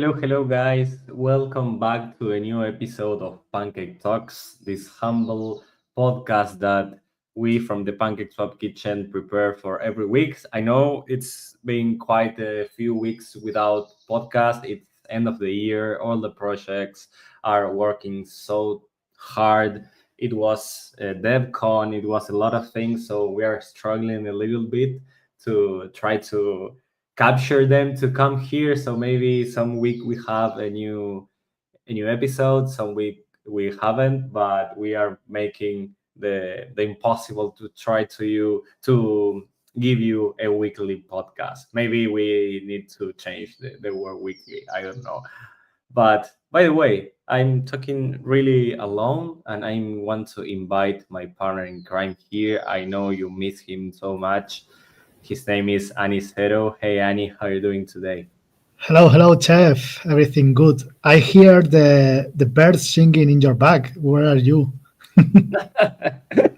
Hello, guys. Welcome back to a new episode of Pancake Talks, this humble podcast that we from the PancakeSwap kitchen prepare for every week. I know it's been quite a few weeks without podcast. It's end of the year. All the projects are working so hard. It was DevCon. It was a lot of things. So we are struggling a little bit to try to capture them to come here. So maybe some week we have a new episode, some week we haven't, but we are making the impossible to try to give you a weekly podcast. Maybe we need to change the word weekly. I don't know. But by the way, I'm talking really alone and I want to invite my partner in crime here. I know you miss him so much. His name is Anis Hero. Hey Annie, how are you doing today? Hello, chef. Everything good? I hear the birds singing in your back. Where are you?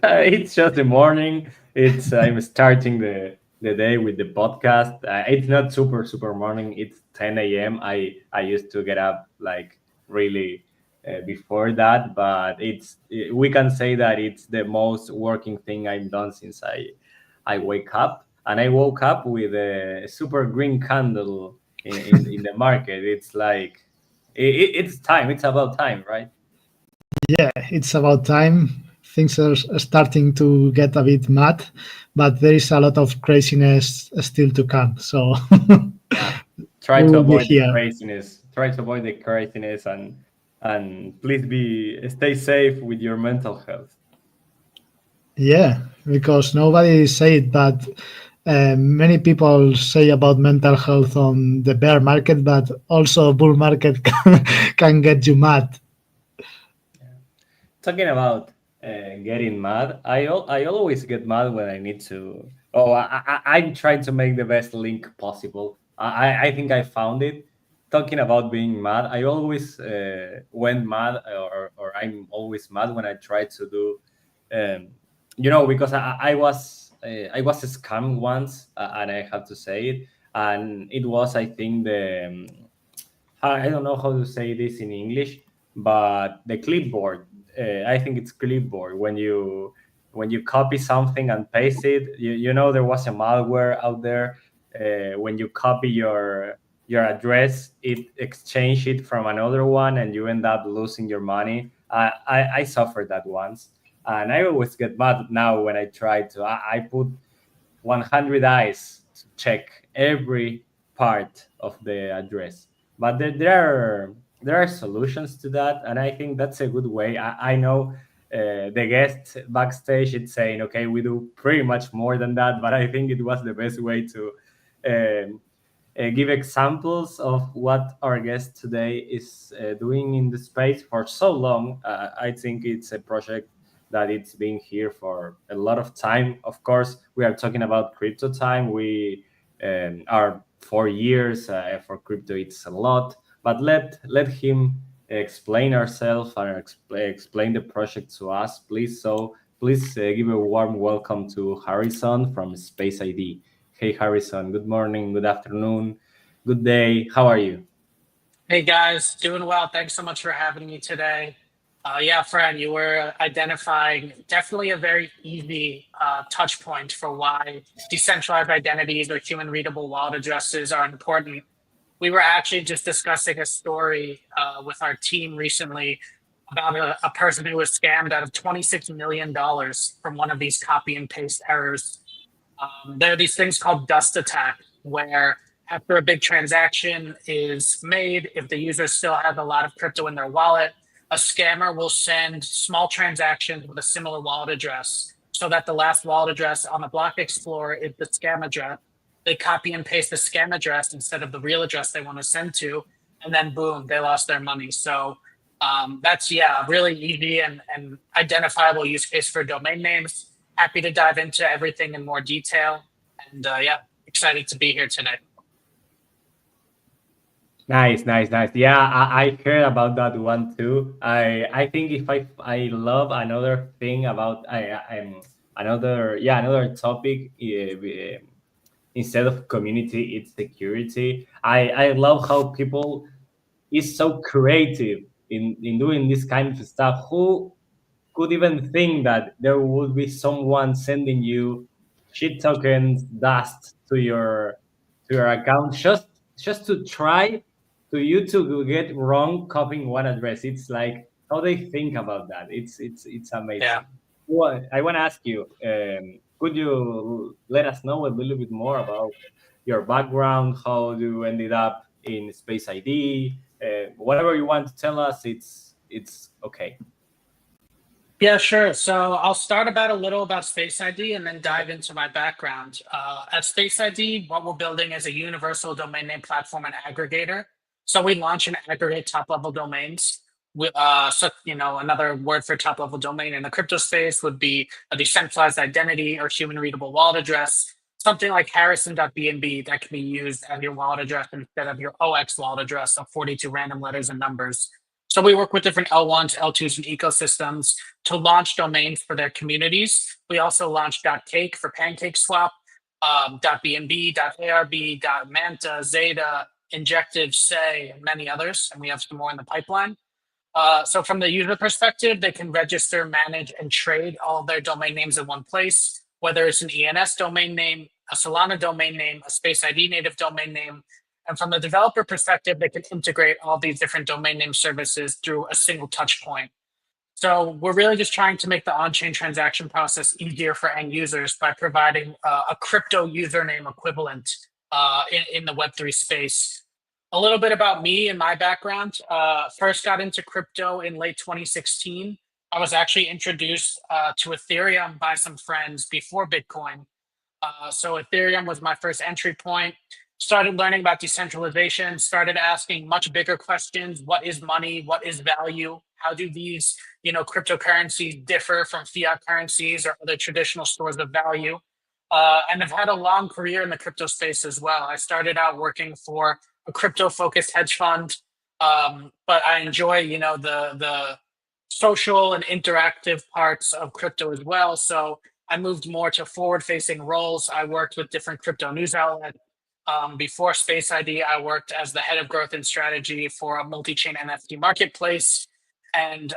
It's just the morning. It's I'm starting the day with the podcast. It's not super morning. It's 10 a.m. I used to get up like really before that, but we can say that it's the most working thing I've done since I wake up. And I woke up with a super green candle in the market. It's like it's time. It's about time, right? Yeah, it's about time. Things are starting to get a bit mad, but there is a lot of craziness still to come. So Yeah. Try we to will be avoid the here. craziness. Try to avoid the craziness and please be stay safe with your mental health. Yeah, because nobody said, but many people say about mental health on the bear market, but also bull market can get you mad. Yeah. Talking about getting mad, I always get mad when I need to. Oh, I'm trying to make the best link possible. I think I found it. Talking about being mad, I always went mad, or I'm always mad when I try to do, um, because I was scammed once, and I have to say it, and it was I think I don't know how to say this in English, but the clipboard. I think it's clipboard when you copy something and paste it. You know there was a malware out there. When you copy your address, it exchange it from another one, and you end up losing your money. I suffered that once, and I always get mad now when I try to. I put 100 eyes to check every part of the address. But there are solutions to that, and I think that's a good way. I know the guest backstage is saying, okay, we do pretty much more than that, but I think it was the best way to um, give examples of what our guest today is doing in the space for so long. I think it's a project that it's been here for a lot of time. Of course, we are talking about crypto time. We are 4 years for crypto. It's a lot, but let him explain ourselves and explain the project to us, please. So please give a warm welcome to Harrison from Space ID. Hey, Harrison. Good morning. Good afternoon. Good day. How are you? Hey guys, doing well. Thanks so much for having me today. Yeah, Fred, you were identifying definitely a very easy touch point for why decentralized identities or human readable wallet addresses are important. We were actually just discussing a story with our team recently about a person who was scammed out of $26 million from one of these copy and paste errors. There are these things called dust attacks where after a big transaction is made, if the user still has a lot of crypto in their wallet, a scammer will send small transactions with a similar wallet address so that the last wallet address on the block explorer is the scam address. They copy and paste the scam address instead of the real address they want to send to, and then boom, they lost their money. So that's, yeah, really easy and identifiable use case for domain names. Happy to dive into everything in more detail. And yeah, excited to be here today. Nice. Yeah, I heard about that one too. I think if I love another thing about I'm another topic instead of community, it's security. I love how people is so creative in doing this kind of stuff. Who could even think that there would be someone sending you shit tokens dust to your account just to try to you to get wrong copying one address? It's like how they think about that. It's Yeah. amazing. Well, I want to ask you, could you let us know a little bit more about your background, how you ended up in Space ID, whatever you want to tell us, it's okay. Yeah, sure. So I'll start about a little about Space ID and then dive into my background. At Space ID, what we're building is a universal domain name platform and aggregator. So we launch and aggregate top level domains. So another word for top level domain in the crypto space would be a decentralized identity or human readable wallet address. Something like Harrison.bnb that can be used as your wallet address instead of your OX wallet address of 42 random letters and numbers. So we work with different L1s, L2s, and ecosystems to launch domains for their communities. We also launched .cake for PancakeSwap, .bnb, .arb, .manta, Zeta, Injective, Say, and many others, and we have some more in the pipeline. So from the user perspective, they can register, manage, and trade all of their domain names in one place, whether it's an ENS domain name, a Solana domain name, a Space ID native domain name. And from the developer perspective, they can integrate all these different domain name services through a single touch point. So we're really just trying to make the on-chain transaction process easier for end users by providing a crypto username equivalent in the Web3 space. A little bit about me and my background. First got into crypto in late 2016. I was actually introduced to Ethereum by some friends before Bitcoin. So Ethereum was my first entry point. Started learning about decentralization, started asking much bigger questions. What is money? What is value? How do these, cryptocurrencies differ from fiat currencies or other traditional stores of value? And I've had a long career in the crypto space as well. I started out working for a crypto-focused hedge fund, but I enjoy, the social and interactive parts of crypto as well. So I moved more to forward-facing roles. I worked with different crypto news outlets. Before Space ID, I worked as the head of growth and strategy for a multi-chain NFT marketplace, and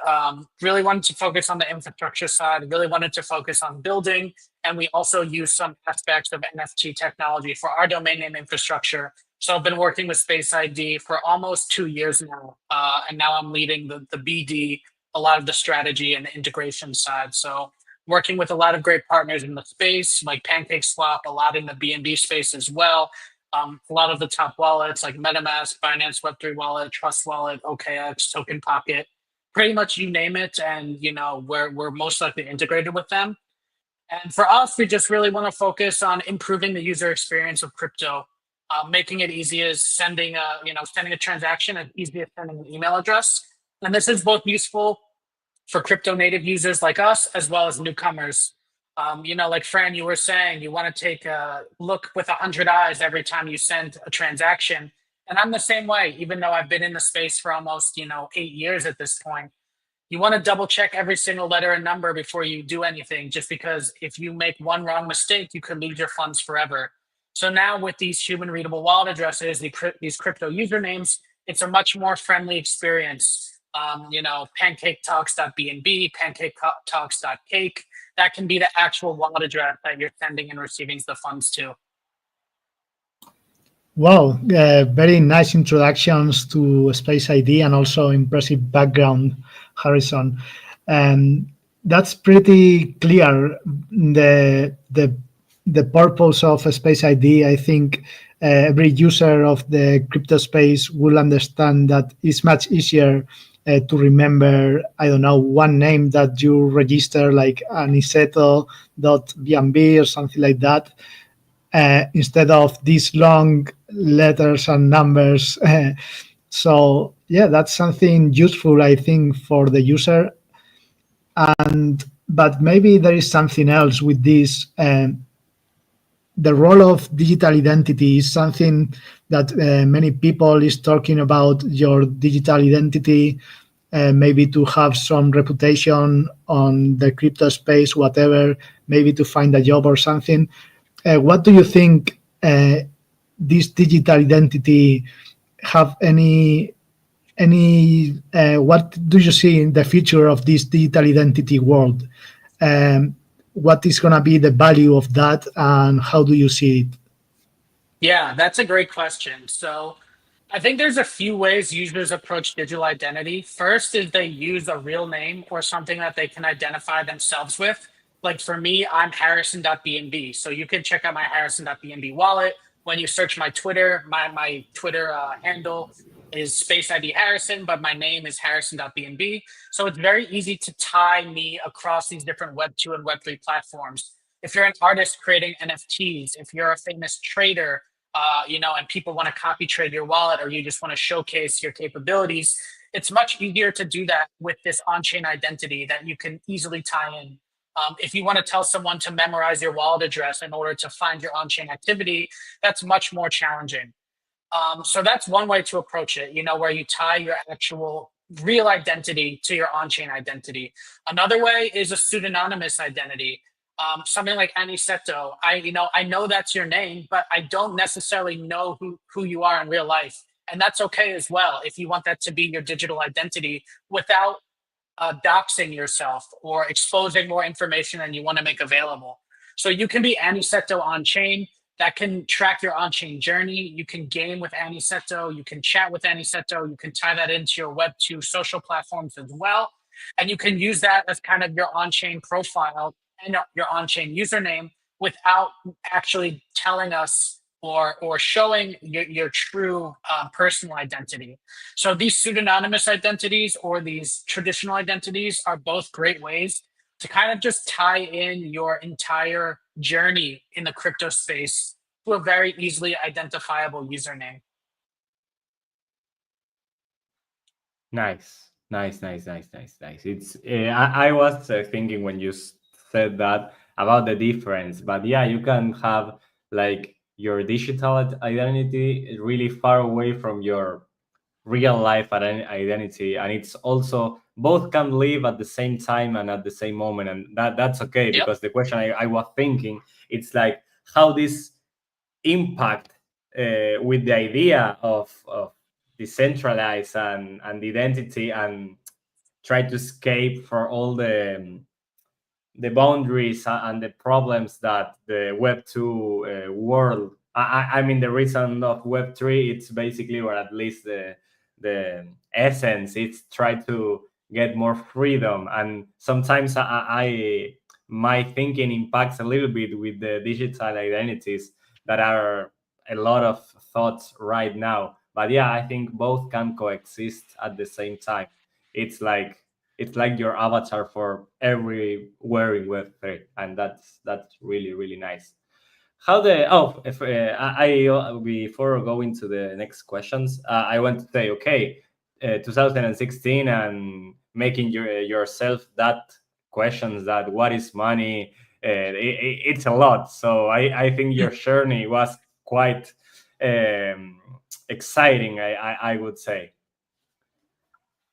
really wanted to focus on the infrastructure side, really wanted to focus on building. And we also use some aspects of NFT technology for our domain name infrastructure. So I've been working with Space ID for almost 2 years now. And now I'm leading the BD, a lot of the strategy and the integration side. So working with a lot of great partners in the space, like PancakeSwap, a lot in the BNB space as well. A lot of the top wallets like MetaMask, Binance Web3 Wallet, Trust Wallet, OKX, Token Pocket, pretty much you name it. And, we're most likely integrated with them. And for us, we just really want to focus on improving the user experience of crypto, making it easy as sending a transaction as easy as sending an email address. And this is both useful for crypto native users like us, as well as newcomers. Like Fran, you were saying, you want to take a look with 100 eyes every time you send a transaction. And I'm the same way, even though I've been in the space for almost, 8 years at this point. You want to double check every single letter and number before you do anything, just because if you make one wrong mistake, you could lose your funds forever. So now with these human readable wallet addresses, these crypto usernames, it's a much more friendly experience. Pancake Talks.bnb, Pancake Talks.cake. That can be the actual wallet address that you're sending and receiving the funds to. Wow, very nice introductions to Space ID and also impressive background, Harrison. And that's pretty clear. The purpose of a Space ID, I think every user of the crypto space will understand that it's much easier to remember, I don't know, one name that you register, like aniceto.bnb or something like that, instead of these long letters and numbers. So yeah, that's something useful, I think, for the user. But maybe there is something else with this. The role of digital identity is something that many people is talking about, your digital identity, maybe to have some reputation on the crypto space, whatever, maybe to find a job or something. What do you think this digital identity have any any what do you see in the future of this digital identity world? What is going to be the value of that, and how do you see it? Yeah, that's a great question. So I think there's a few ways users approach digital identity. First is they use a real name or something that they can identify themselves with. Like for me, I'm Harrison.bnb. So you can check out my Harrison.bnb wallet. When you search my Twitter, my Twitter handle is Space ID Harrison, but my name is Harrison.bnb. So it's very easy to tie me across these different Web2 and Web3 platforms. If you're an artist creating NFTs, if you're a famous trader, and people want to copy trade your wallet, or you just want to showcase your capabilities, it's much easier to do that with this on-chain identity that you can easily tie in. If you want to tell someone to memorize your wallet address in order to find your on-chain activity, that's much more challenging. So that's one way to approach it, where you tie your actual real identity to your on-chain identity. Another way is a pseudonymous identity. Something like Aniceto. I know that's your name, but I don't necessarily know who you are in real life. And that's okay as well if you want that to be your digital identity without doxing yourself or exposing more information than you want to make available. So you can be Aniceto on chain that can track your on chain journey. You can game with Aniceto. You can chat with Aniceto. You can tie that into your Web2 social platforms as well. And you can use that as kind of your on chain profile and your on chain username without actually telling us or showing your true personal identity. So these pseudonymous identities or these traditional identities are both great ways to kind of just tie in your entire journey in the crypto space to a very easily identifiable username. Nice, nice, nice, nice, nice, nice. It's I was thinking when you said that about the difference, but yeah, you can have like your digital identity really far away from your real life identity, and it's also both can live at the same time and at the same moment, and that's okay, Yep. because the question I was thinking, it's like how this impact with the idea of decentralized and identity, and try to escape for all the boundaries and the problems that the Web 2 world. I mean, the reason of Web 3, it's basically, or at least the essence, it's try to get more freedom. And sometimes my thinking impacts a little bit with the digital identities that are a lot of thoughts right now. But yeah, I think both can coexist at the same time. It's like your avatar for everywhere in Web3, and that's really really nice. How the oh if before going to the next questions, I want to say, okay, 2016 and making yourself that questions, that what is money, it's a lot. So I think your journey was quite um, exciting. I would say.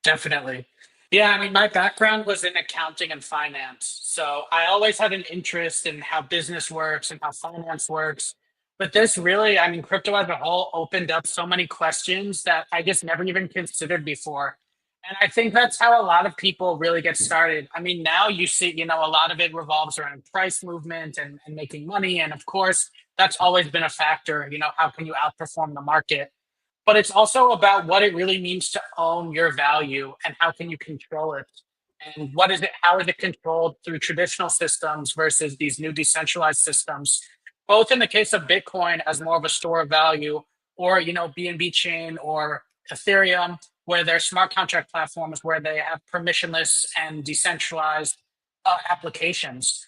Definitely. Yeah, I mean, my background was in accounting and finance. So I always had an interest in how business works and how finance works. But this really, I mean, crypto as a whole opened up so many questions that I just never even considered before. And I think that's how a lot of people really get started. I mean, now you see, a lot of it revolves around price movement and making money. And of course, that's always been a factor. How can you outperform the market? But it's also about what it really means to own your value and how can you control it, and how is it controlled through traditional systems versus these new decentralized systems, both in the case of Bitcoin as more of a store of value, or BNB chain or Ethereum, where they're smart contract platforms where they have permissionless and decentralized applications.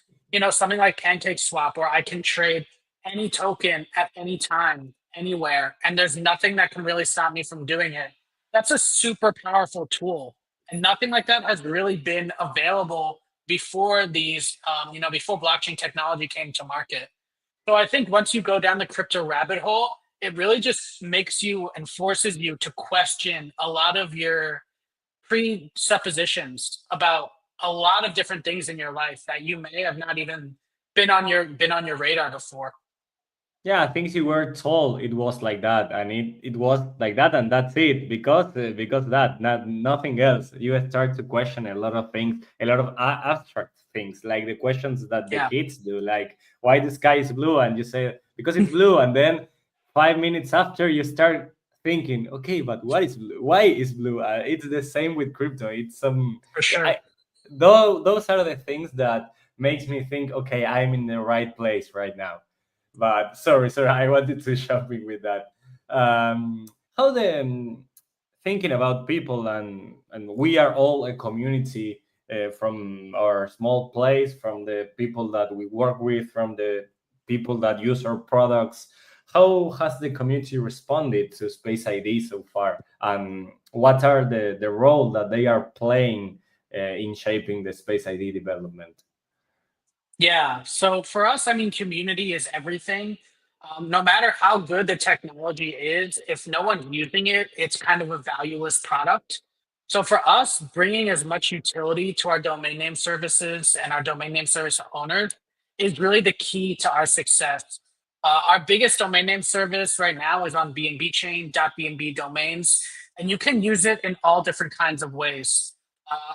Something like PancakeSwap, where I can trade any token at any time, anywhere, and there's nothing that can really stop me from doing it. That's a super powerful tool, and nothing like that has really been available before before blockchain technology came to market. So I think once you go down the crypto rabbit hole, it really just makes you and forces you to question a lot of your presuppositions about a lot of different things in your life that you may have not even been on your radar before. Yeah, things you were told it was like that, and it was like that, and that's it. Because that, nothing else. You start to question a lot of things, a lot of abstract things, like the questions that the Yeah, kids do, like why the sky is blue, and you say because it's blue, and then 5 minutes after you start thinking, okay, but what is blue? Why is blue? It's the same with crypto. It's for sure. I, though those are the things that makes me think, okay, I'm in the right place right now. But sorry, I wanted to shopping with that. Um, how the thinking about people, and we are all a community, from our small place, from the people that we work with, from the people that use our products. How has the community responded to Space ID so far, and what are the role that they are playing in shaping the Space ID development? Yeah. So for us, I mean, community is everything. No matter how good the technology is, if no one's using it, it's kind of a valueless product. So for us, bringing as much utility to our domain name services and our domain name service owners is really the key to our success. Our biggest domain name service right now is on BNB chain, .bnb domains, and you can use it in all different kinds of ways.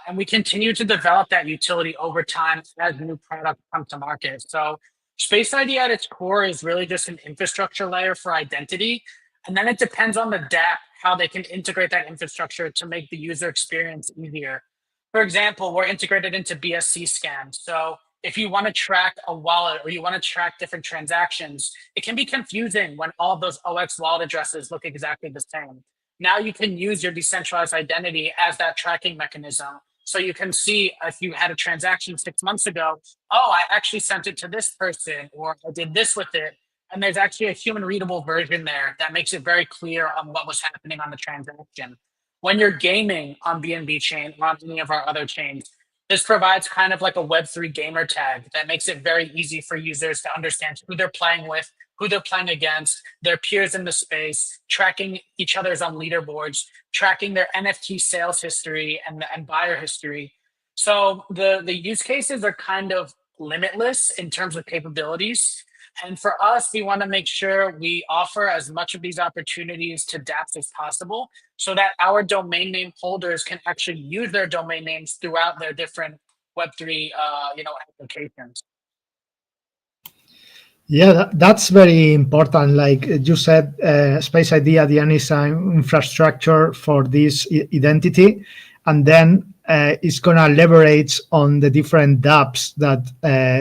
And we continue to develop that utility over time as new products come to market. So Space ID at its core is really just an infrastructure layer for identity. And then it depends on the DApp how they can integrate that infrastructure to make the user experience easier. For example, we're integrated into BSC scan. So if you want to track a wallet or you want to track different transactions, it can be confusing when all of those OX wallet addresses look exactly the same. Now you can use your decentralized identity as that tracking mechanism. So you can see if you had a transaction 6 months ago, oh, I actually sent it to this person or I did this with it. And there's actually a human readable version there that makes it very clear on what was happening on the transaction. When you're gaming on BNB chain or on any of our other chains, this provides kind of like a Web3 gamer tag that makes it very easy for users to understand who they're playing with, who they're playing against, their peers in the space, tracking each other's on leaderboards, tracking their NFT sales history and buyer history. So the use cases are kind of limitless in terms of capabilities. And for us, we want to make sure we offer as much of these opportunities to dApps as possible so that our domain name holders can actually use their domain names throughout their different Web3 applications. Yeah, that's very important. Like you said, Space ID at the end is an infrastructure for this identity, and then it's gonna leverage on the different dApps that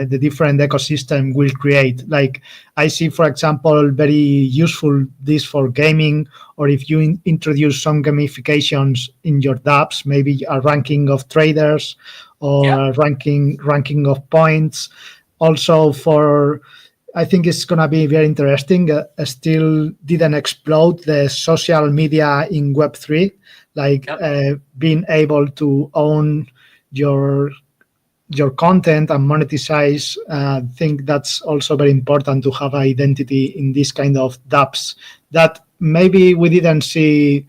the different ecosystem will create. Like I see, for example, very useful this for gaming, or if you introduce some gamifications in your dApps, maybe a ranking of traders or Yeah. a ranking of points. Also for I think it's going to be very interesting. Still didn't explode the social media in Web3, like Yep. being able to own your your content and monetize. I think that's also very important to have identity in this kind of dApps that maybe we didn't see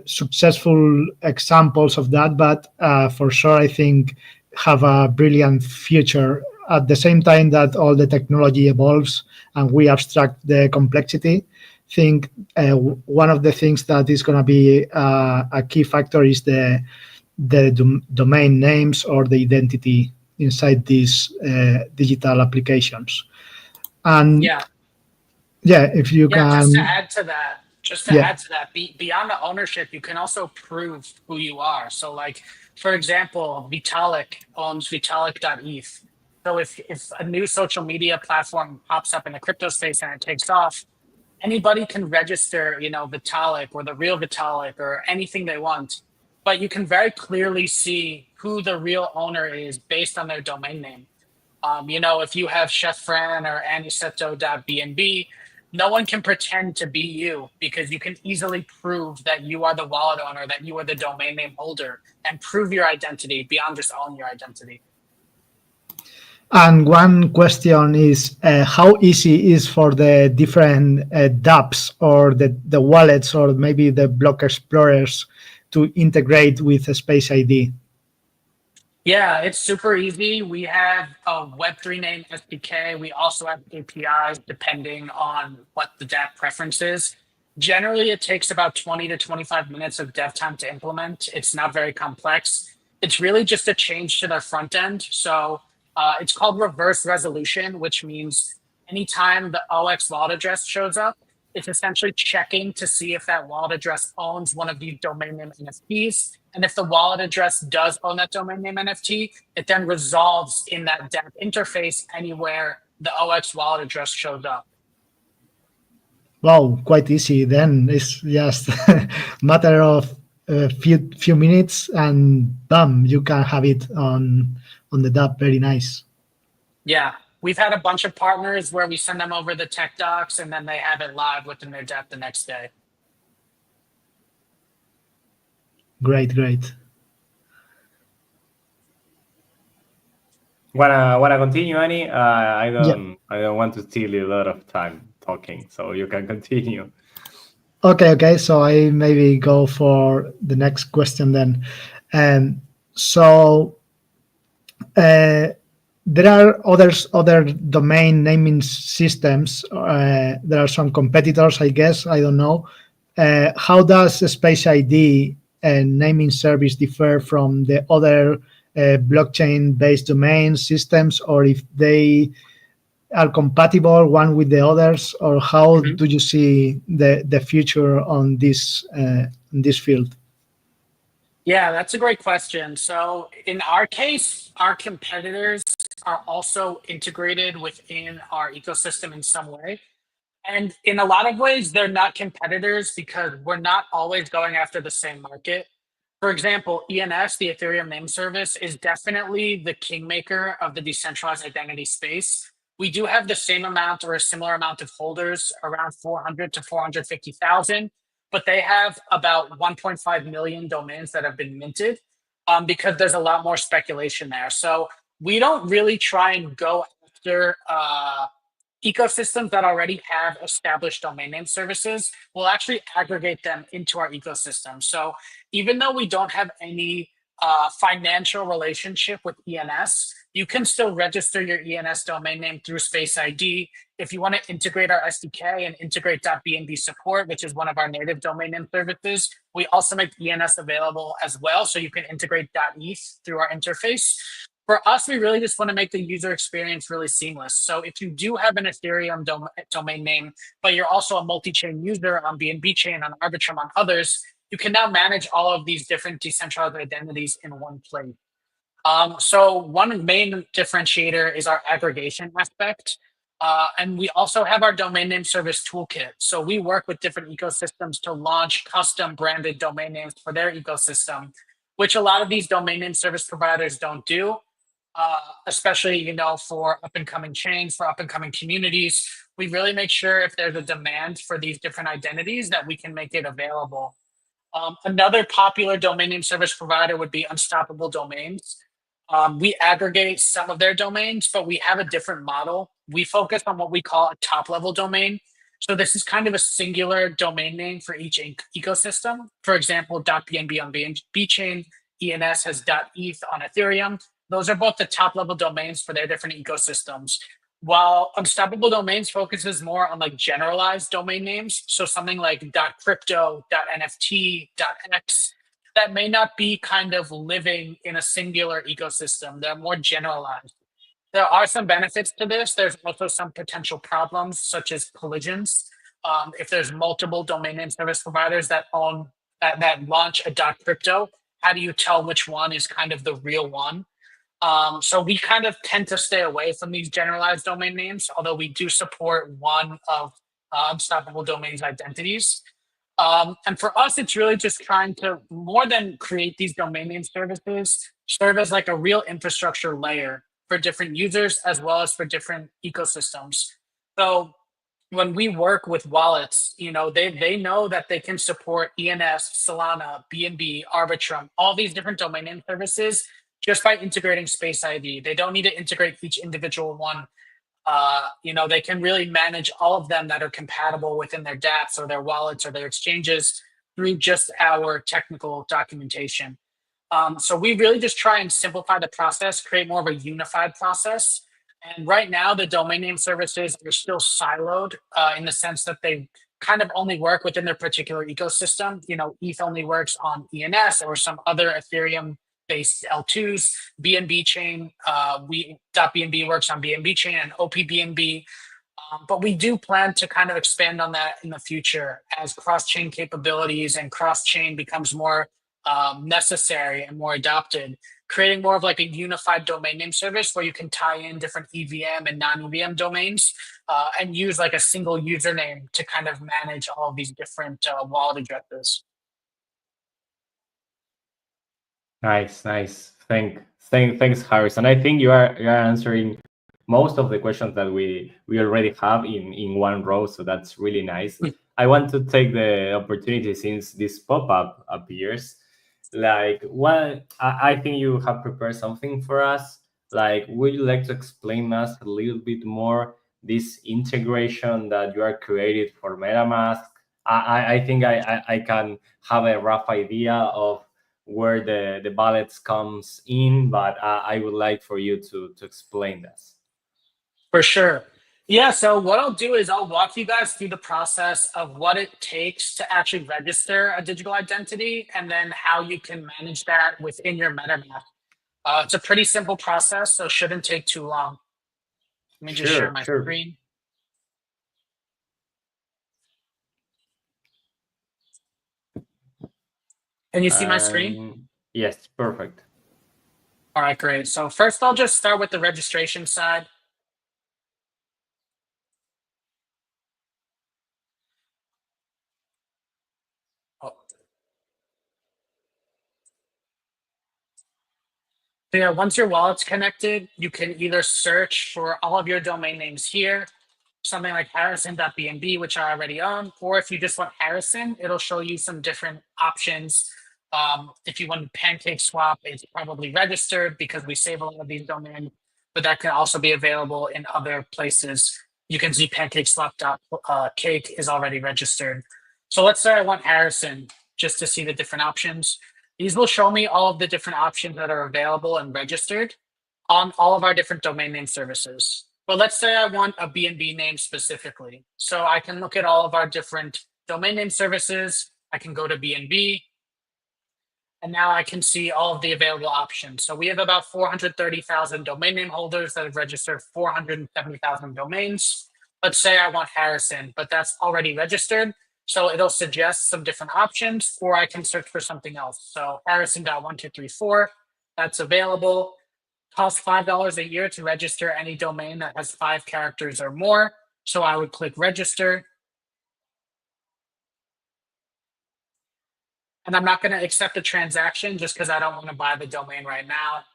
successful examples of that, but for sure I think have a brilliant future at the same time that all the technology evolves and we abstract the complexity. Think one of the things that is going to be a key factor is the domain names or the identity inside these digital applications. And Yeah. yeah, if you Yeah, just to can, add to that, yeah, beyond the ownership, you can also prove who you are. So, like for example, Vitalik owns Vitalik.eth. So if a new social media platform pops up in the crypto space and it takes off, anybody can register, Vitalik or the real Vitalik or anything they want. But you can very clearly see who the real owner is based on their domain name. If you have Chef Fran or Aniceto.bnb, no one can pretend to be you because you can easily prove that you are the wallet owner, that you are the domain name holder, and prove your identity beyond just owning your identity. and one question is how easy is for the different dApps or the wallets or maybe the block explorers to integrate with Space ID? Yeah, it's super easy. We have a Web3 name SDK. We also have APIs depending on what the dApp preference is. Generally, it takes about 20 to 25 minutes of dev time to implement. It's not very complex. It's really just a change to the front end. So it's called reverse resolution, which means anytime the OX wallet address shows up, it's essentially checking to see if that wallet address owns one of these domain name NFTs. And if the wallet address does own that domain name NFT, it then resolves in that dApp interface anywhere the OX wallet address shows up. Wow, quite easy. Then it's just matter of a few minutes, and bam, you can have it on the dApp. Very nice. Yeah, we've had a bunch of partners where we send them over the tech docs and then they have it live within their dApp the next day. Great, great. Wanna continue, Annie? Yeah. I don't want to steal you a lot of time talking, so you can continue. Okay. So I maybe go for the next question then. So there are other domain naming systems. There are some competitors, I guess. I don't know. How does Space ID naming service differ from the other blockchain-based domain systems, or if they are compatible one with the others, or how do you see the future on this field? Yeah, that's a great question. So in our case, our competitors are also integrated within our ecosystem in some way. And in a lot of ways, they're not competitors because we're not always going after the same market. For example, ENS, the Ethereum name service, is definitely the kingmaker of the decentralized identity space. We do have the same amount or a similar amount of holders, around 400 to 450,000, but they have about 1.5 million domains that have been minted because there's a lot more speculation there. So we don't really try and go after ecosystems that already have established domain name services. Will actually aggregate them into our ecosystem. So even though we don't have any financial relationship with ENS, you can still register your ENS domain name through Space ID. If you want to integrate our SDK and integrate .bnb support, which is one of our native domain name services, we also make ENS available as well. So you can integrate .eth through our interface. For us, we really just want to make the user experience really seamless. So if you do have an Ethereum domain name, but you're also a multi-chain user on BNB chain, on Arbitrum, on others, you can now manage all of these different decentralized identities in one place. So one main differentiator is our aggregation aspect. And we also have our domain name service toolkit. So we work with different ecosystems to launch custom branded domain names for their ecosystem, which a lot of these domain name service providers don't do. Especially for up and coming chains, for up and coming communities, we really make sure if there's a demand for these different identities that we can make it available. Another popular domain name service provider would be Unstoppable Domains. We aggregate some of their domains, but we have a different model. We focus on what we call a top level domain. So this is kind of a singular domain name for each ecosystem. For example, .bnb on BNB chain, ENS has .eth on Ethereum. Those are both the top level domains for their different ecosystems. While Unstoppable Domains focuses more on like generalized domain names, so something like .crypto, .nft, .x, that may not be kind of living in a singular ecosystem. They're more generalized. There are some benefits to this. There's also some potential problems, such as collisions. If there's multiple domain name service providers that own that launch a .crypto, how do you tell which one is kind of the real one? So we kind of tend to stay away from these generalized domain names, although we do support one of Unstoppable Domains identities. And for us, it's really just trying to, more than create these domain name services, serve as like a real infrastructure layer for different users as well as for different ecosystems. So when we work with wallets, they know that they can support ENS, Solana, BNB, Arbitrum, all these different domain name services just by integrating Space ID. They don't need to integrate each individual one. They can really manage all of them that are compatible within their dApps or their wallets or their exchanges through just our technical documentation. So we really just try and simplify the process, create more of a unified process. And right now, the domain name services are still siloed in the sense that they kind of only work within their particular ecosystem. You know, ETH only works on ENS or some other Ethereum-based L2s. BNB chain, .bnb works on BNB chain and OPBNB. But we do plan to kind of expand on that in the future as cross-chain capabilities and cross-chain becomes more necessary and more adopted, creating more of like a unified domain name service where you can tie in different EVM and non-EVM domains and use like a single username to kind of manage all of these different wallet addresses. Nice. Thanks, Harrison. I think you are answering most of the questions that we already have in one row, so that's really nice. I want to take the opportunity, since this pop-up appears, like, what I think you have prepared something for us. Like, would you like to explain us a little bit more this integration that you are created for MetaMask? I think I can have a rough idea of where the ballots comes in, but I would like for you to explain this. For sure. Yeah, so what I'll do is I'll walk you guys through the process of what it takes to actually register a digital identity and then how you can manage that within your MetaMask. It's a pretty simple process, so shouldn't take too long. Let me just share my screen. Can you see my screen? Yes, perfect. All right, great. So first I'll just start with the registration side. So yeah, once your wallet's connected, you can either search for all of your domain names here, something like harrison.bnb, which I already own, or if you just want Harrison, it'll show you some different options. If you want PancakeSwap, it's probably registered because we save a lot of these domains, but that can also be available in other places. You can see PancakeSwap.cake is already registered. So let's say I want Harrison just to see the different options. These will show me all of the different options that are available and registered on all of our different domain name services. But let's say I want a BNB name specifically. So I can look at all of our different domain name services. I can go to BNB. And now I can see all of the available options. So we have about 430,000 domain name holders that have registered 470,000 domains. Let's say I want Harrison, but that's already registered. So it'll suggest some different options, or I can search for something else. So Harrison.1234, that's available. Costs $5 a year to register any domain that has 5 characters or more. So I would click register. And I'm not going to accept the transaction just because I don't want to buy the domain right now.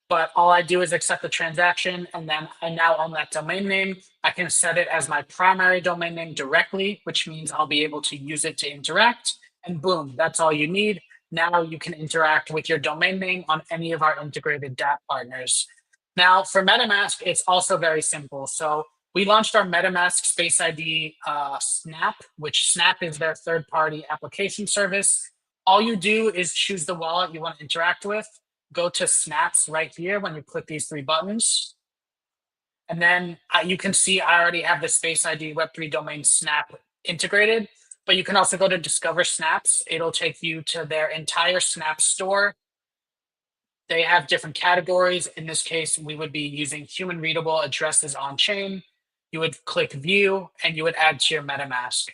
But all I do is accept the transaction, and then I now own that domain name. I can set it as my primary domain name directly, which means I'll be able to use it to interact. And boom, that's all you need. Now you can interact with your domain name on any of our integrated dApp partners. Now for MetaMask, it's also very simple. So we launched our MetaMask Space ID Snap, which Snap is their third-party application service. All you do is choose the wallet you want to interact with. Go to Snaps right here when you click these 3 buttons. And then you can see I already have the Space ID Web3 domain Snap integrated, but you can also go to Discover Snaps. It'll take you to their entire Snap store. They have different categories. In this case, we would be using human readable addresses on chain. You would click View and you would add to your MetaMask.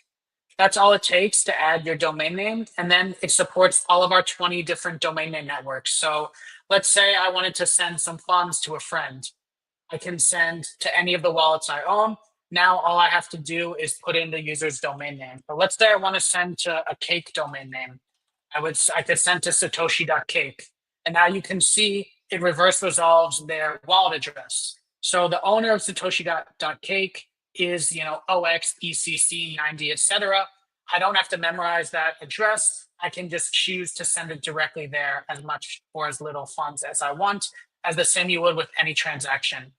That's all it takes to add your domain name. And then it supports all of our 20 different domain name networks. So let's say I wanted to send some funds to a friend. I can send to any of the wallets I own. Now all I have to do is put in the user's domain name. But let's say I want to send to a cake domain name. I could send to satoshi.cake. And now you can see it reverse resolves their wallet address. So the owner of satoshi.cake is, OX, ECC, 90, etc. I don't have to memorize that address. I can just choose to send it directly there as much or as little funds as I want, as the same you would with any transaction.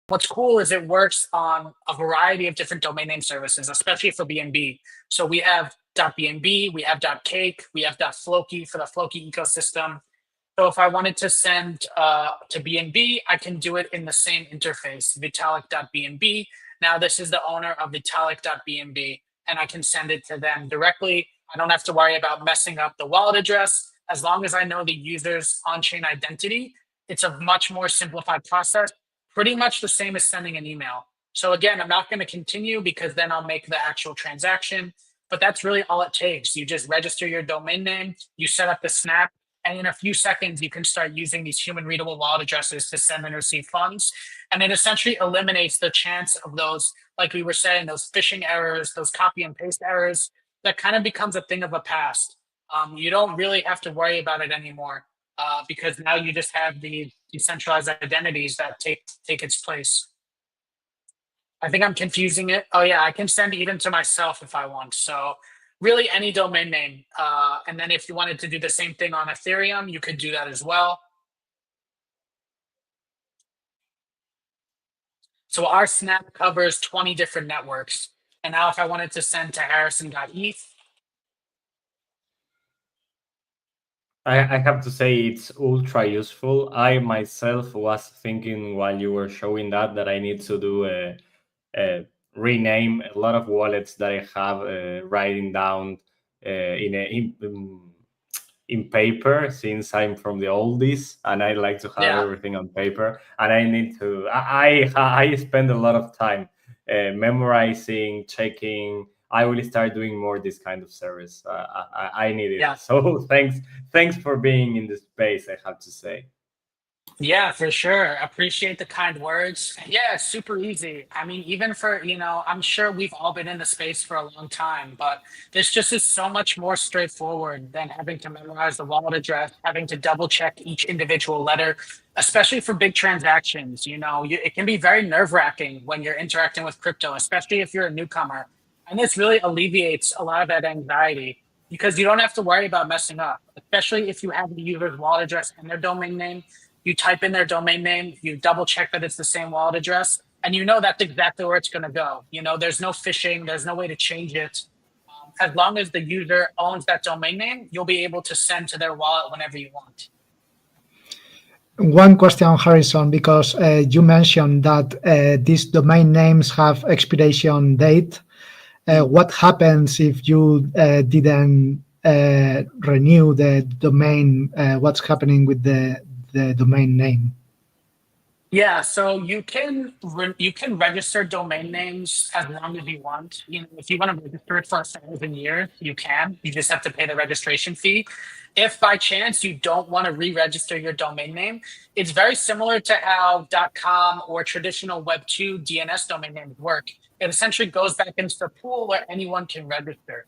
What's cool is it works on a variety of different domain name services, especially for BNB. So we have .bnb, we have .cake, we have .floki for the Floki ecosystem. So if I wanted to send to BNB, I can do it in the same interface, Vitalik.bnb. Now this is the owner of Vitalik.bnb, and I can send it to them directly. I don't have to worry about messing up the wallet address. As long as I know the user's on-chain identity, it's a much more simplified process, pretty much the same as sending an email. So again, I'm not going to continue because then I'll make the actual transaction, but that's really all it takes. You just register your domain name, you set up the snap, and in a few seconds, you can start using these human readable wallet addresses to send and receive funds. And it essentially eliminates the chance of those, like we were saying, those phishing errors, those copy and paste errors, that kind of becomes a thing of the past. You don't really have to worry about it anymore because now you just have the decentralized identities that take its place. I think I'm confusing it. Oh yeah, I can send even to myself if I want. So really any domain name. And then if you wanted to do the same thing on Ethereum, you could do that as well. So our snap covers 20 different networks. And now if I wanted to send to Harrison.eth, I have to say it's ultra useful. I myself was thinking while you were showing that I need to do rename a lot of wallets that I have writing down in paper, since I'm from the oldies and I like to have everything on paper. And I need to. I spend a lot of time memorizing, checking. I will start doing more this kind of service. I need it. Yeah. So thanks for being in this space, I have to say. Yeah, for sure. Appreciate the kind words. Yeah, it's super easy. I mean, even for, I'm sure we've all been in the space for a long time, but this just is so much more straightforward than having to memorize the wallet address, having to double check each individual letter, especially for big transactions. It can be very nerve-wracking when you're interacting with crypto, especially if you're a newcomer. And this really alleviates a lot of that anxiety because you don't have to worry about messing up, especially if you have the user's wallet address and their domain name. You type in their domain name, you double check that it's the same wallet address, and you know that's exactly where it's going to go. There's no phishing, there's no way to change it. As long as the user owns that domain name, you'll be able to send to their wallet whenever you want. One question, Harrison, because you mentioned that these domain names have expiration date. What happens if you didn't renew the domain? What's happening with the domain name? Yeah, so you can register domain names as long as you want. If you want to register it for 1,000 years, you can. You just have to pay the registration fee. If by chance you don't want to re-register your domain name, it's very similar to how .com or traditional Web2 DNS domain names work. It essentially goes back into the pool where anyone can register.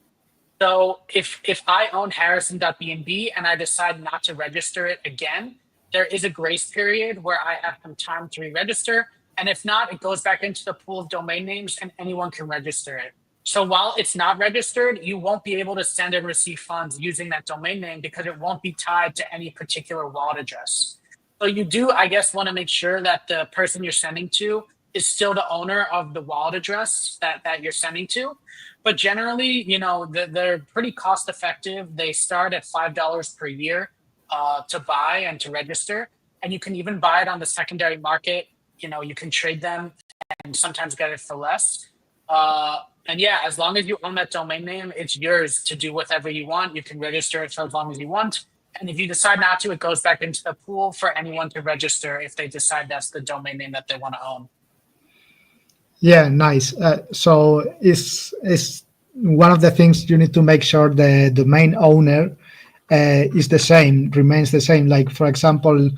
So if I own Harrison.bnb and I decide not to register it again, there is a grace period where I have some time to re-register. And if not, it goes back into the pool of domain names and anyone can register it. So while it's not registered, you won't be able to send and receive funds using that domain name because it won't be tied to any particular wallet address. So you do, I guess, want to make sure that the person you're sending to is still the owner of the wallet address that you're sending to. But generally, they're pretty cost effective. They start at $5 per year to buy and to register. And you can even buy it on the secondary market. You can trade them and sometimes get it for less. And yeah, as long as you own that domain name, it's yours to do whatever you want. You can register it for as long as you want. And if you decide not to, it goes back into the pool for anyone to register if they decide that's the domain name that they want to own. Yeah, nice. So it's one of the things you need to make sure the domain owner is the same, remains the same. Like, for example,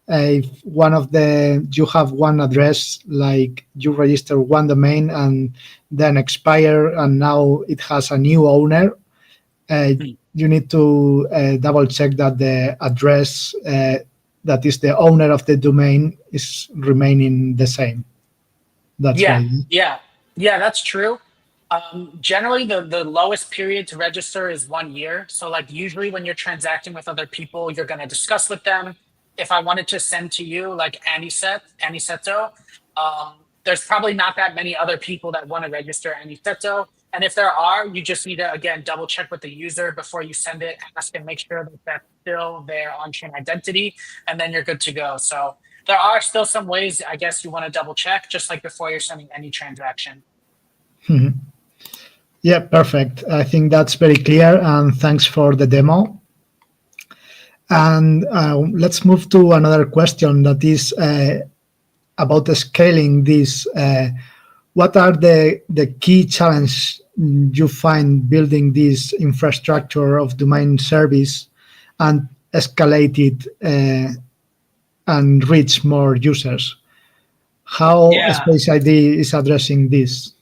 if you have one address, like you register one domain and then expire, and now it has a new owner, you need to double check that the address that is the owner of the domain is remaining the same. That's right. Yeah, that's true. Generally, the lowest period to register is 1 year. So like usually when you're transacting with other people, you're going to discuss with them. If I wanted to send to you like Aniceto, there's probably not that many other people that want to register Aniceto. And if there are, you just need to, again, double check with the user before you send it, ask and make sure that that's still their on-chain identity, and then you're good to go. So there are still some ways, I guess, you want to double check, just like before you're sending any transaction. Yeah, perfect. I think that's very clear, and thanks for the demo. And let's move to another question that is about scaling this. What are the key challenges you find building this infrastructure of domain service and escalate it and reach more users? How Yeah. Space ID is addressing this?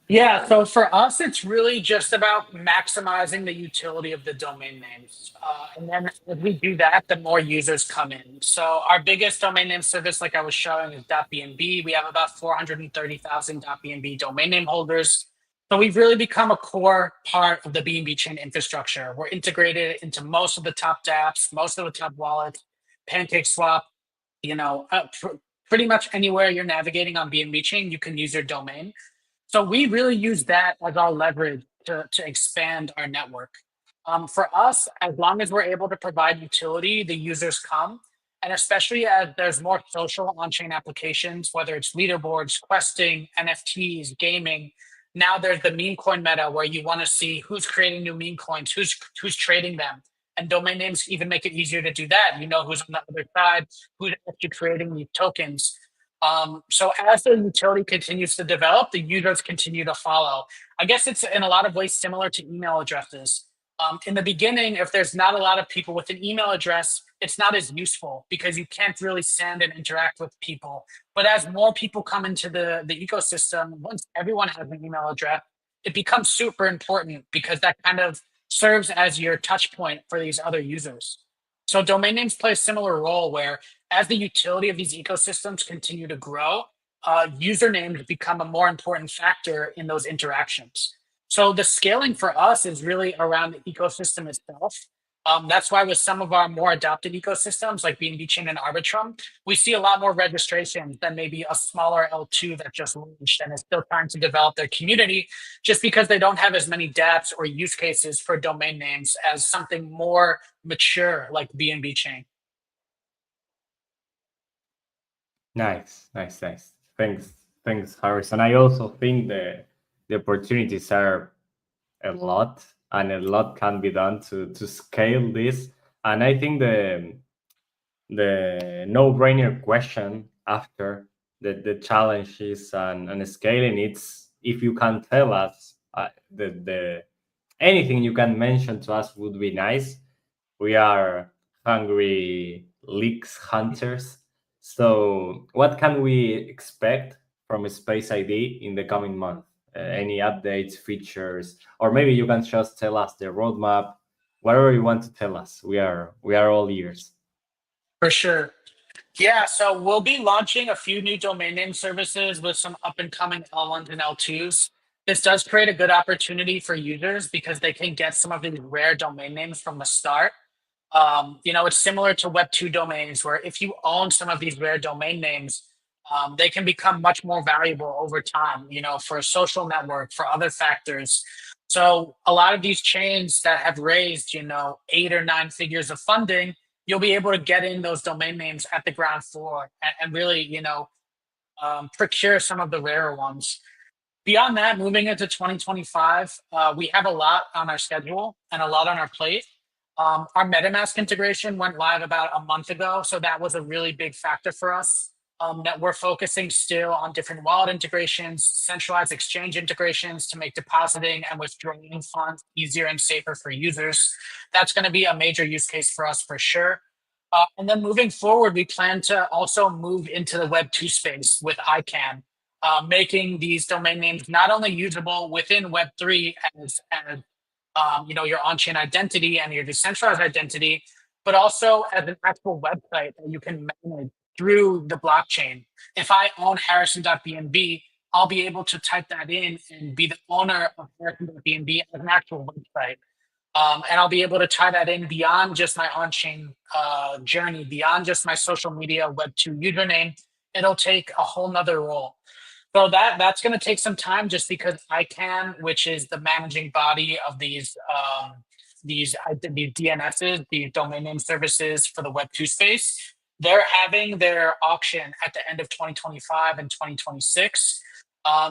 Yeah, so for us, it's really just about maximizing the utility of the domain names. And then as we do that, the more users come in. So our biggest domain name service, like I was showing, is .bnb. We have about 430,000 .bnb domain name holders. So we've really become a core part of the BNB chain infrastructure. We're integrated into most of the top dApps, most of the top wallets, PancakeSwap, pretty much anywhere you're navigating on BNB chain, you can use your domain. So we really use that as our leverage to expand our network. For us, as long as we're able to provide utility, the users come. And especially as there's more social on-chain applications, whether it's leaderboards, questing, NFTs, gaming. Now there's the meme coin meta where you want to see who's creating new meme coins, who's trading them. And domain names even make it easier to do that. You know who's on the other side, who's actually creating these tokens. So as the utility continues to develop, the users continue to follow. I guess it's in a lot of ways similar to email addresses. In the beginning, if there's not a lot of people with an email address, it's not as useful because you can't really send and interact with people. But as more people come into the ecosystem, once everyone has an email address, it becomes super important because that kind of serves as your touch point for these other users. So domain names play a similar role where as the utility of these ecosystems continue to grow, usernames become a more important factor in those interactions. So the scaling for us is really around the ecosystem itself. That's why with some of our more adopted ecosystems like BNB Chain and Arbitrum, we see a lot more registrations than maybe a smaller L2 that just launched and is still trying to develop their community just because they don't have as many dApps or use cases for domain names as something more mature like BNB Chain. Nice. Thanks, Harrison. I also think the opportunities are a lot, and a lot can be done to scale this. And I think the no-brainer question after the challenges and scaling, it's if you can tell us the anything you can mention to us would be nice. We are hungry leaks hunters. So what can we expect from Space ID in the coming month? Any updates, features, or maybe you can just tell us the roadmap, whatever you want to tell us. We are all ears. For sure. Yeah, so we'll be launching a few new domain name services with some up and coming L1s and L2s. This does create a good opportunity for users because they can get some of these rare domain names from the start. It's similar to Web2 domains where if you own some of these rare domain names, they can become much more valuable over time, for a social network, for other factors. So a lot of these chains that have raised, 8 or 9 figures of funding, you'll be able to get in those domain names at the ground floor and really, procure some of the rarer ones. Beyond that, moving into 2025, we have a lot on our schedule and a lot on our plate. Our MetaMask integration went live about a month ago, so that was a really big factor for us. That we're focusing still on different wallet integrations, centralized exchange integrations to make depositing and withdrawing funds easier and safer for users. That's going to be a major use case for us for sure. And then moving forward, we plan to also move into the Web2 space with ICANN, making these domain names not only usable within Web3 as your on-chain identity and your decentralized identity, but also as an actual website that you can manage through the blockchain. If I own Harrison.bnb, I'll be able to type that in and be the owner of Harrison.bnb as an actual website. And I'll be able to tie that in beyond just my on-chain journey, beyond just my social media Web2 username. It'll take a whole nother role. So that's going to take some time, just because ICANN, which is the managing body of these DNSs, the domain name services for the Web2 space, they're having their auction at the end of 2025 and 2026.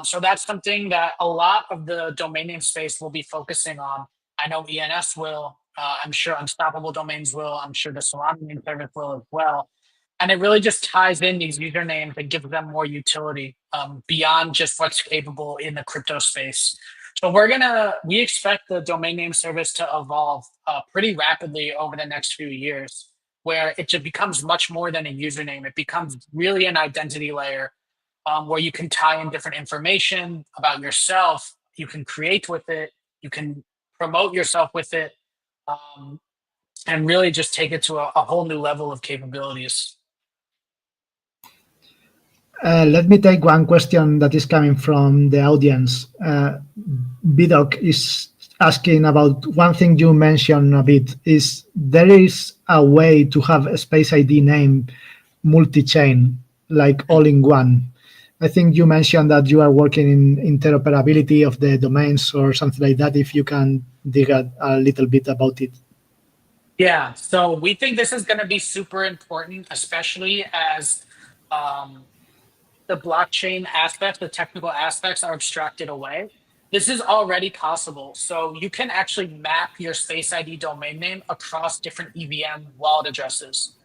So that's something that a lot of the domain name space will be focusing on. I know ENS will. I'm sure Unstoppable Domains will. I'm sure the Solana name service will as well. And it really just ties in these usernames and gives them more utility beyond just what's capable in the crypto space. So we expect the domain name service to evolve pretty rapidly over the next few years, where it just becomes much more than a username. It becomes really an identity layer where you can tie in different information about yourself. You can create with it. You can promote yourself with it, and really just take it to a whole new level of capabilities. Let me take one question that is coming from the audience. Bidoc is asking about one thing you mentioned a bit, is there is a way to have a Space ID name multi-chain, like all in one. I think you mentioned that you are working in interoperability of the domains or something like that, if you can dig a little bit about it. Yeah, so we think this is going to be super important, especially as the blockchain aspects, the technical aspects are abstracted away. This is already possible. So you can actually map your Space ID domain name across different EVM wallet addresses.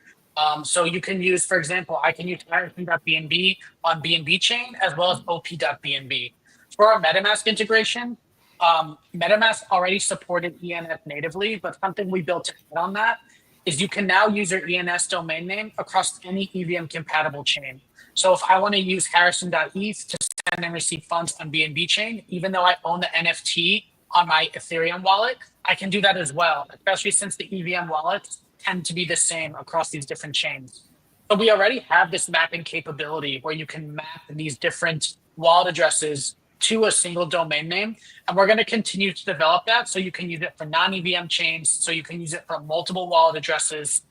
So you can use, for example, I can use harrison.bnb on BNB chain as well as op.bnb. For our MetaMask integration, MetaMask already supported ENS natively, but something we built to add on that is you can now use your ENS domain name across any EVM compatible chain. So if I want to use harrison.eth to send and receive funds on BNB chain, even though I own the NFT on my Ethereum wallet, I can do that as well, especially since the EVM wallets tend to be the same across these different chains. So we already have this mapping capability where you can map these different wallet addresses to a single domain name. And we're going to continue to develop that so you can use it for non-EVM chains, so you can use it for multiple wallet addresses,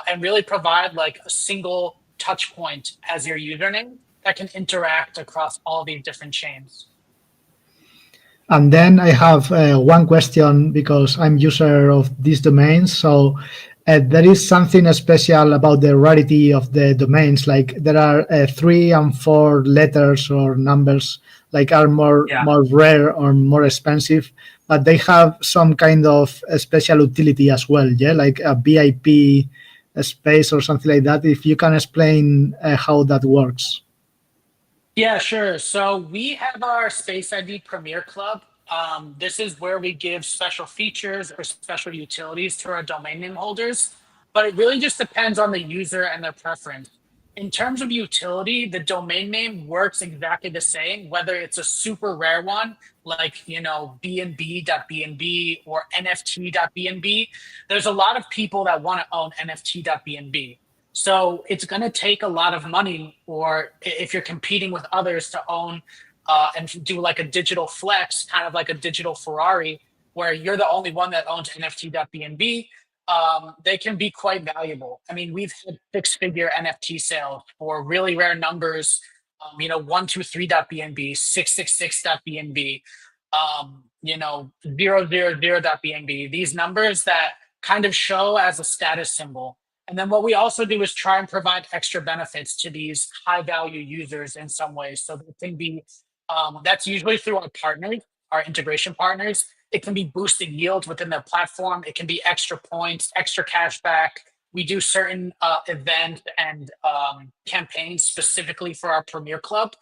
and really provide like a single touch point as your username that can interact across all these different chains. And then I have one question, because I'm user of these domains. So there is something special about the rarity of the domains. Like there are 3 and 4 letters or numbers, like are more rare or more expensive, but they have some kind of a special utility as well. Yeah, like a VIP space or something like that. If you can explain how that works. Yeah, sure. So we have our Space ID Premier Club. This is where we give special features or special utilities to our domain name holders, but it really just depends on the user and their preference. In terms of utility, the domain name works exactly the same, whether it's a super rare one, like, bnb.bnb or nft.bnb. There's a lot of people that want to own nft.bnb. So it's going to take a lot of money, or if you're competing with others, to own and do like a digital flex, kind of like a digital Ferrari, where you're the only one that owns nft.bnb. They can be quite valuable. I mean, we've had 6-figure NFT sales for really rare numbers, 123.bnb, 666.bnb, 000.bnb, these numbers that kind of show as a status symbol. And then what we also do is try and provide extra benefits to these high value users in some ways. So it can be, that's usually through our partners, our integration partners. It can be boosting yield within their platform. It can be extra points, extra cash back. We do certain events and campaigns specifically for our Premier Club.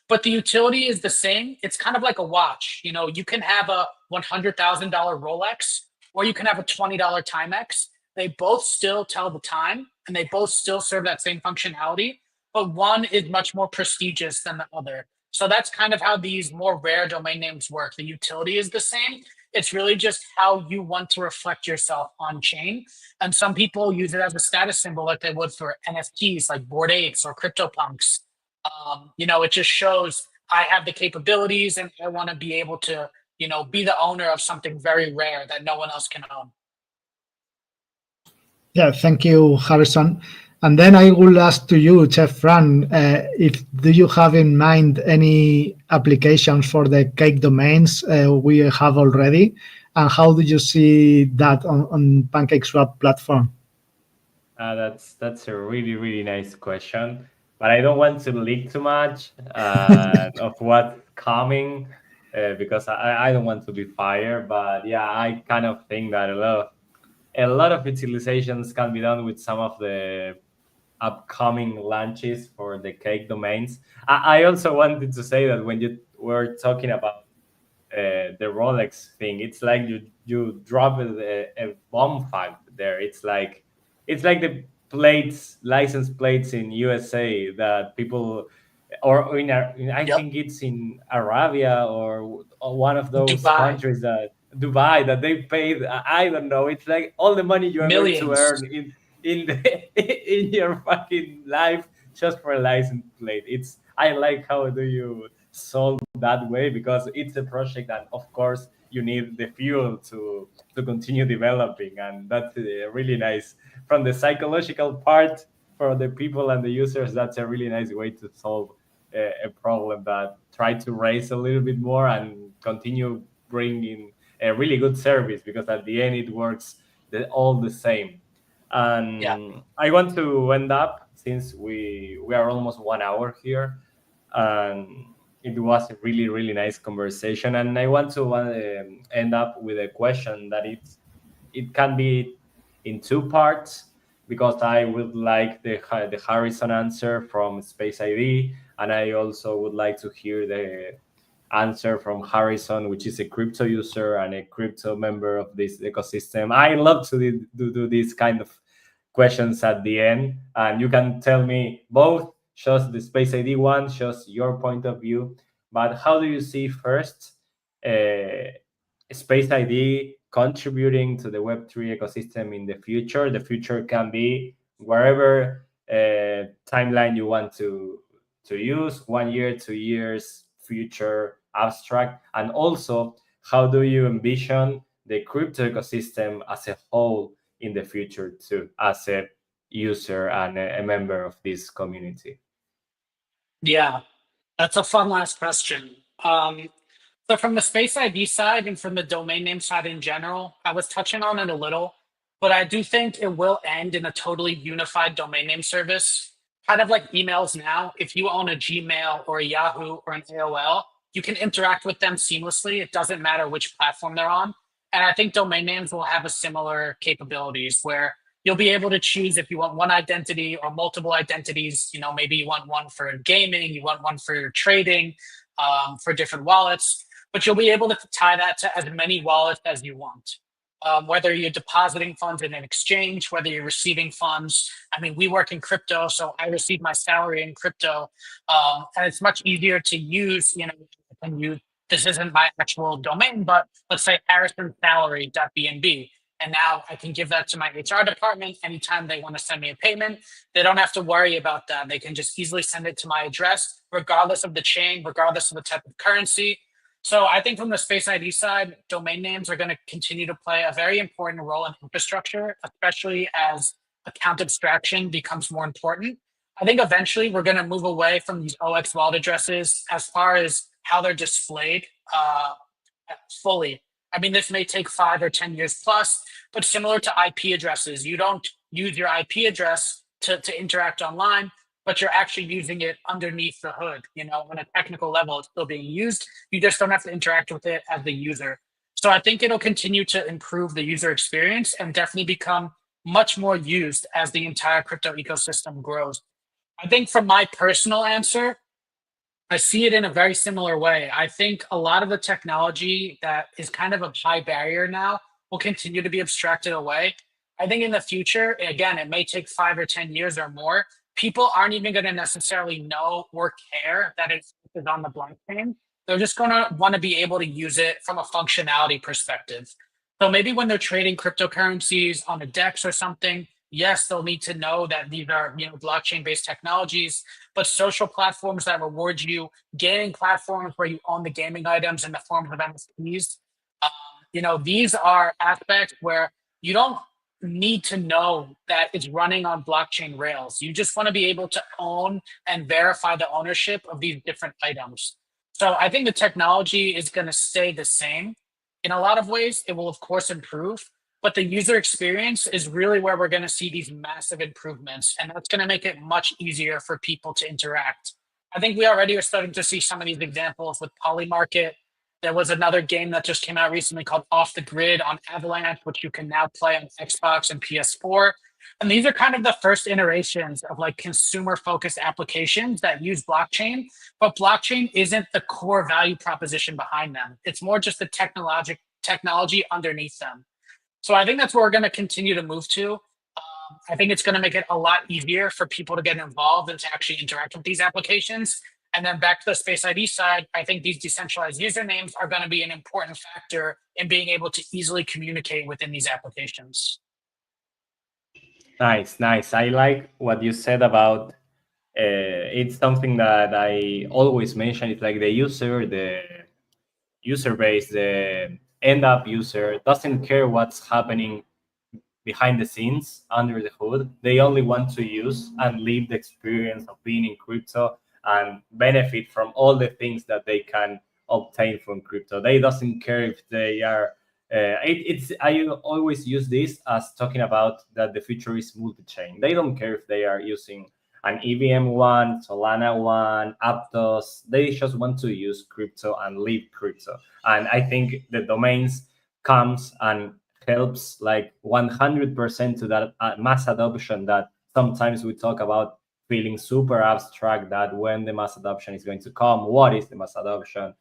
But the utility is the same. It's kind of like a watch. You can have a $100,000 Rolex, or you can have a $20 Timex. They both still tell the time, and they both still serve that same functionality, but one is much more prestigious than the other. So that's kind of how these more rare domain names work. The utility is the same. It's really just how you want to reflect yourself on chain. And some people use it as a status symbol like they would for NFTs like Bored Apes or CryptoPunks. It just shows I have the capabilities and I want to be able to, be the owner of something very rare that no one else can own. Yeah, thank you, Harrison. And then I will ask to you, Chef Fran, if do you have in mind any applications for the cake domains we have already, and how do you see that on PancakeSwap platform? That's a really nice question, but I don't want to leak too much of what's coming because I don't want to be fired. But yeah, I kind of think that a lot of utilizations can be done with some of the upcoming launches for the cake domains. I also wanted to say that when you were talking about the Rolex thing, it's like you drop a bomb fact there. It's like the plates, license plates in USA that people, or I Yep. think it's in Arabia or one of those Dubai, countries that Dubai that they paid. I don't know. It's like all the money you're going to millions. earn in your fucking life just for a license plate. I like how do you solve that way because it's a project that of course you need the fuel to continue developing, and that's really nice from the psychological part for the people and the users. That's a really nice way to solve a problem that try to raise a little bit more and continue bringing a really good service, because at the end it works all the same. Yeah. And I want to end up, since we are almost 1 hour here, and it was a really nice conversation. And I want to end up with a question that it can be in two parts, because I would like the Harrison answer from Space ID, and I also would like to hear the answer from Harrison, which is a crypto user and a crypto member of this ecosystem. I love to do this kind of questions at the end, and you can tell me both, just the Space ID one, just your point of view. But how do you see first uh, Space ID contributing to the Web3 ecosystem in the future? The future can be wherever timeline you want to use, 1 year, 2 years, future, abstract, and also how do you envision the crypto ecosystem as a whole in the future too, as a user and a member of this community? Yeah. That's a fun last question. So from the Space ID side and from the domain name side in general, I was touching on it a little, but I do think it will end in a totally unified domain name service. Kind of like emails now. If you own a Gmail or a Yahoo or an AOL, you can interact with them seamlessly. It doesn't matter which platform they're on. And I think domain names will have a similar capabilities where you'll be able to choose if you want one identity or multiple identities. You know, maybe you want one for gaming, you want one for trading, for different wallets, but you'll be able to tie that to as many wallets as you want. Whether you're depositing funds in an exchange, whether you're receiving funds. I mean, we work in crypto, so I receive my salary in crypto, and it's much easier to use. You know, when you this isn't my actual domain, but let's say harrisonsalary.bnb. And now I can give that to my HR department anytime they want to send me a payment. They don't have to worry about that. They can just easily send it to my address, regardless of the chain, regardless of the type of currency. So I think from the Space ID side, domain names are going to continue to play a very important role in infrastructure, especially as account abstraction becomes more important. I think eventually we're going to move away from these OX wallet addresses as far as how they're displayed fully. I mean, this may take 5 or 10 years plus, but similar to IP addresses, you don't use your IP address to interact online, but you're actually using it underneath the hood. You know, on a technical level, it's still being used. You just don't have to interact with it as the user. So I think it'll continue to improve the user experience and definitely become much more used as the entire crypto ecosystem grows. I think from my personal answer, I see it in a very similar way. I think a lot of the technology that is kind of a high barrier now will continue to be abstracted away. I think in the future, again, it may take 5 or 10 years or more. People aren't even going to necessarily know or care that it is on the blockchain. They're just going to want to be able to use it from a functionality perspective. So maybe when they're trading cryptocurrencies on a DEX or something, yes, they'll need to know that these are, you know, blockchain-based technologies. But social platforms that reward you, gaming platforms where you own the gaming items in the form of NFTs, you know, these are aspects where you don't need to know that it's running on blockchain rails. You just want to be able to own and verify the ownership of these different items. So I think the technology is going to stay the same. In a lot of ways, it will, of course, improve, but the user experience is really where we're going to see these massive improvements. And that's going to make it much easier for people to interact. I think we already are starting to see some of these examples with Polymarket. There was another game that just came out recently called Off the Grid on Avalanche, which you can now play on Xbox and PS4. And these are kind of the first iterations of like consumer focused applications that use blockchain, but blockchain isn't the core value proposition behind them. It's more just the technology underneath them. So I think that's where we're going to continue to move to. I think it's going to make it a lot easier for people to get involved and to actually interact with these applications. And then back to the Space ID side, I think these decentralized usernames are going to be an important factor in being able to easily communicate within these applications. Nice. I like what you said about it's something that I always mention. It's like the user base, the end up user doesn't care what's happening behind the scenes under the hood. They only want to use and live the experience of being in crypto and benefit from all the things that they can obtain from crypto. They doesn't care if they are it's I always use this as talking about that the future is multi-chain. They don't care if they are using an EVM one, Solana one, Aptos. They just want to use crypto and live crypto. And I think the domains comes and helps like 100% to that mass adoption that sometimes we talk about, feeling super abstract that when the mass adoption is going to come, what is the mass adoption?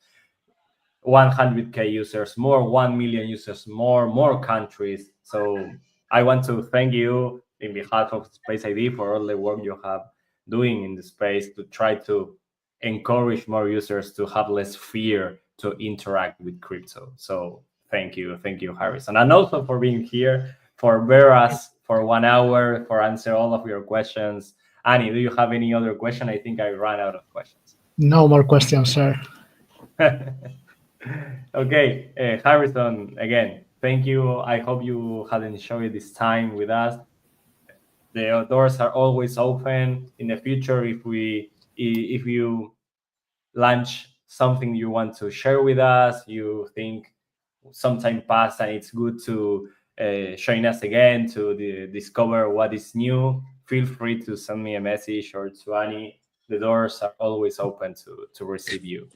100K users more, 1 million users more countries. So I want to thank you in behalf of Space ID for all the work you have doing in the space to try to encourage more users to have less fear to interact with crypto. So thank you, Harrison, and also for being here, for bear us for 1 hour, for answer all of your questions. Annie, do you have any other question? I think I ran out of questions. No more questions, sir. Okay, Harrison, again, thank you. I hope you had enjoyed this time with us. The doors are always open. In the future, if you launch something you want to share with us, you think some time passed and it's good to join us again to discover what is new, feel free to send me a message or to Annie. The doors are always open to receive you.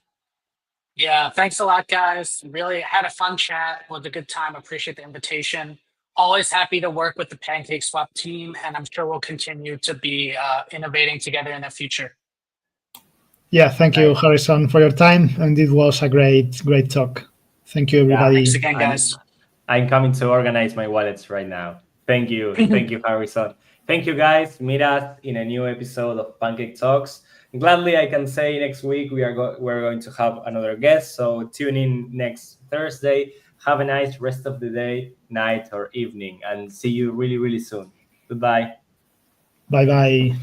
Yeah, thanks a lot, guys. Really had a fun chat. It was a good time. Appreciate the invitation. Always happy to work with the PancakeSwap team, and I'm sure we'll continue to be innovating together in the future. Yeah, thank you, Harrison, for your time, and it was a great talk. Thank you, everybody. Thanks again, guys. I'm coming to organize my wallets right now. Thank you, Harrison. Thank you, guys. Meet us in a new episode of Pancake Talks. Gladly, I can say next week we're going to have another guest. So tune in next Thursday. Have a nice rest of the day, night, or evening, and see you really, really soon. Goodbye. Bye-bye.